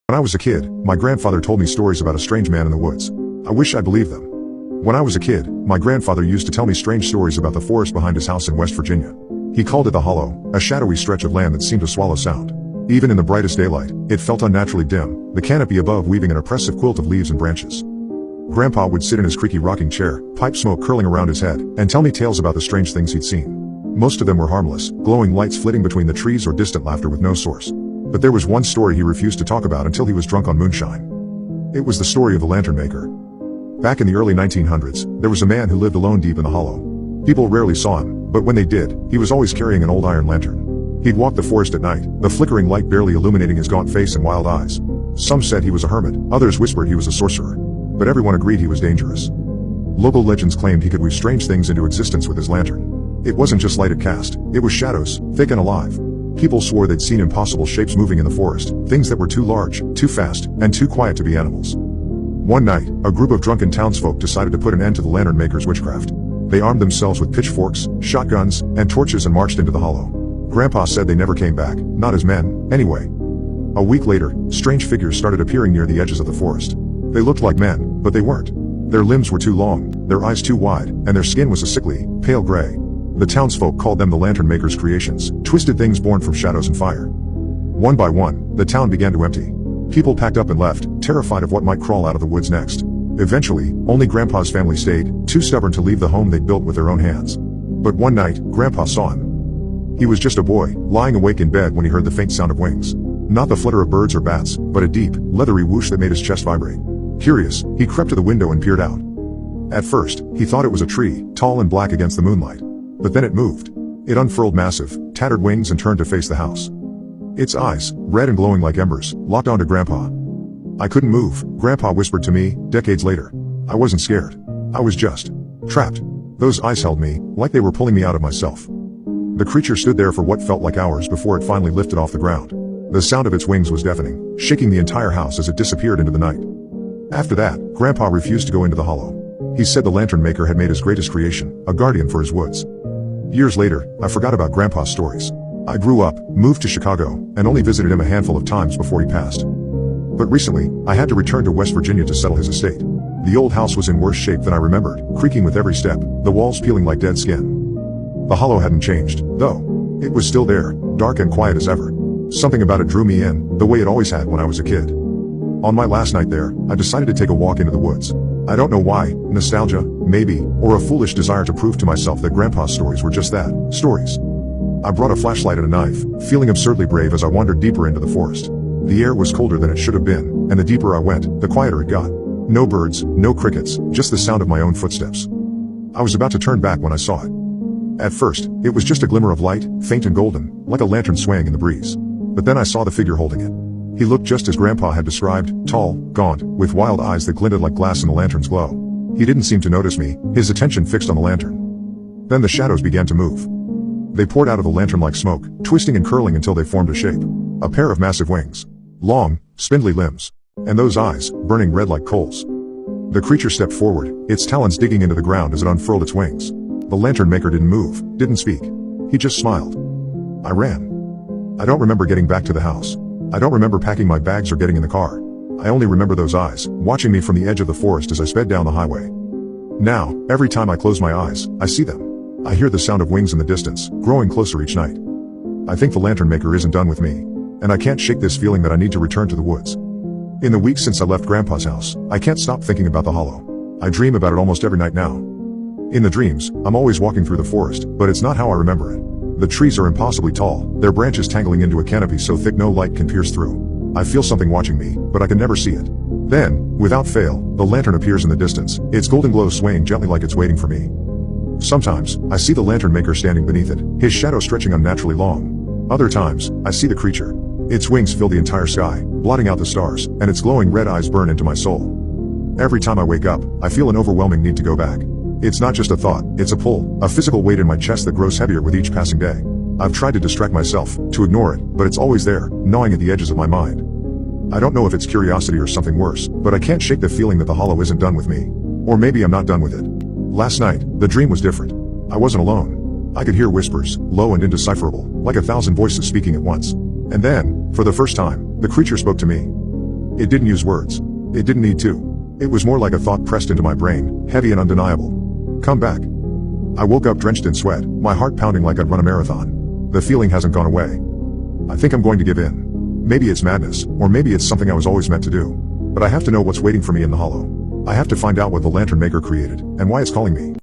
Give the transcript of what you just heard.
When I was a kid, my grandfather told me stories about a strange man in the woods. I wish I believed them. When I was a kid, my grandfather used to tell me strange stories about the forest behind his house in West Virginia. He called it the Hollow, a shadowy stretch of land that seemed to swallow sound. Even in the brightest daylight, it felt unnaturally dim, the canopy above weaving an oppressive quilt of leaves and branches. Grandpa would sit in his creaky rocking chair, pipe smoke curling around his head, and tell me tales about the strange things he'd seen. Most of them were harmless, glowing lights flitting between the trees or distant laughter with no source. But there was one story he refused to talk about until he was drunk on moonshine. It was the story of the lantern maker. Back in the early 1900s, there was a man who lived alone deep in the hollow. People rarely saw him, but when they did, he was always carrying an old iron lantern. He'd walk the forest at night, the flickering light barely illuminating his gaunt face and wild eyes. Some said he was a hermit, others whispered he was a sorcerer. But everyone agreed he was dangerous. Local legends claimed he could weave strange things into existence with his lantern. It wasn't just light it cast, it was shadows, thick and alive. People swore they'd seen impossible shapes moving in the forest, things that were too large, too fast, and too quiet to be animals. One night, a group of drunken townsfolk decided to put an end to the lantern maker's witchcraft. They armed themselves with pitchforks, shotguns, and torches and marched into the hollow. Grandpa said they never came back, not as men, anyway. A week later, strange figures started appearing near the edges of the forest. They looked like men, but they weren't. Their limbs were too long, their eyes too wide, and their skin was a sickly, pale gray. The townsfolk called them the lantern maker's creations, twisted things born from shadows and fire. One by one, the town began to empty. People packed up and left, terrified of what might crawl out of the woods next. Eventually, only Grandpa's family stayed, too stubborn to leave the home they'd built with their own hands. But one night, Grandpa saw him. He was just a boy, lying awake in bed when he heard the faint sound of wings. Not the flutter of birds or bats, but a deep, leathery whoosh that made his chest vibrate. Curious, he crept to the window and peered out. At first, he thought it was a tree, tall and black against the moonlight. But then it moved. It unfurled massive, tattered wings and turned to face the house. Its eyes, red and glowing like embers, locked onto Grandpa. I couldn't move, Grandpa whispered to me, decades later. I wasn't scared. I was just trapped. Those eyes held me, like they were pulling me out of myself. The creature stood there for what felt like hours before it finally lifted off the ground. The sound of its wings was deafening, shaking the entire house as it disappeared into the night. After that, Grandpa refused to go into the hollow. He said the lantern maker had made his greatest creation, a guardian for his woods. Years later, I forgot about Grandpa's stories. I grew up, moved to Chicago, and only visited him a handful of times before he passed. But recently, I had to return to West Virginia to settle his estate. The old house was in worse shape than I remembered, creaking with every step, the walls peeling like dead skin. The hollow hadn't changed, though. It was still there, dark and quiet as ever. Something about it drew me in, the way it always had when I was a kid. On my last night there, I decided to take a walk into the woods. I don't know why, nostalgia, maybe, or a foolish desire to prove to myself that Grandpa's stories were just that, stories. I brought a flashlight and a knife, feeling absurdly brave as I wandered deeper into the forest. The air was colder than it should have been, and the deeper I went, the quieter it got. No birds, no crickets, just the sound of my own footsteps. I was about to turn back when I saw it. At first, it was just a glimmer of light, faint and golden, like a lantern swaying in the breeze. But then I saw the figure holding it. He looked just as Grandpa had described, tall, gaunt, with wild eyes that glinted like glass in the lantern's glow. He didn't seem to notice me, his attention fixed on the lantern. Then the shadows began to move. They poured out of the lantern like smoke, twisting and curling until they formed a shape. A pair of massive wings. Long, spindly limbs. And those eyes, burning red like coals. The creature stepped forward, its talons digging into the ground as it unfurled its wings. The lantern maker didn't move, didn't speak. He just smiled. I ran. I don't remember getting back to the house. I don't remember packing my bags or getting in the car. I only remember those eyes, watching me from the edge of the forest as I sped down the highway. Now, every time I close my eyes, I see them. I hear the sound of wings in the distance, growing closer each night. I think the lantern maker isn't done with me. And I can't shake this feeling that I need to return to the woods. In the weeks since I left Grandpa's house, I can't stop thinking about the hollow. I dream about it almost every night now. In the dreams, I'm always walking through the forest, but it's not how I remember it. The trees are impossibly tall, their branches tangling into a canopy so thick no light can pierce through. I feel something watching me, but I can never see it. Then, without fail, the lantern appears in the distance, its golden glow swaying gently like it's waiting for me. Sometimes, I see the lantern maker standing beneath it, his shadow stretching unnaturally long. Other times, I see the creature. Its wings fill the entire sky, blotting out the stars, and its glowing red eyes burn into my soul. Every time I wake up, I feel an overwhelming need to go back. It's not just a thought, it's a pull, a physical weight in my chest that grows heavier with each passing day. I've tried to distract myself, to ignore it, but it's always there, gnawing at the edges of my mind. I don't know if it's curiosity or something worse, but I can't shake the feeling that the hollow isn't done with me. Or maybe I'm not done with it. Last night, the dream was different. I wasn't alone. I could hear whispers, low and indecipherable, like 1,000 voices speaking at once. And then, for the first time, the creature spoke to me. It didn't use words. It didn't need to. It was more like a thought pressed into my brain, heavy and undeniable. Come back. I woke up drenched in sweat, my heart pounding like I'd run a marathon. The feeling hasn't gone away. I think I'm going to give in. Maybe it's madness, or maybe it's something I was always meant to do. But I have to know what's waiting for me in the hollow. I have to find out what the lantern maker created, and why it's calling me.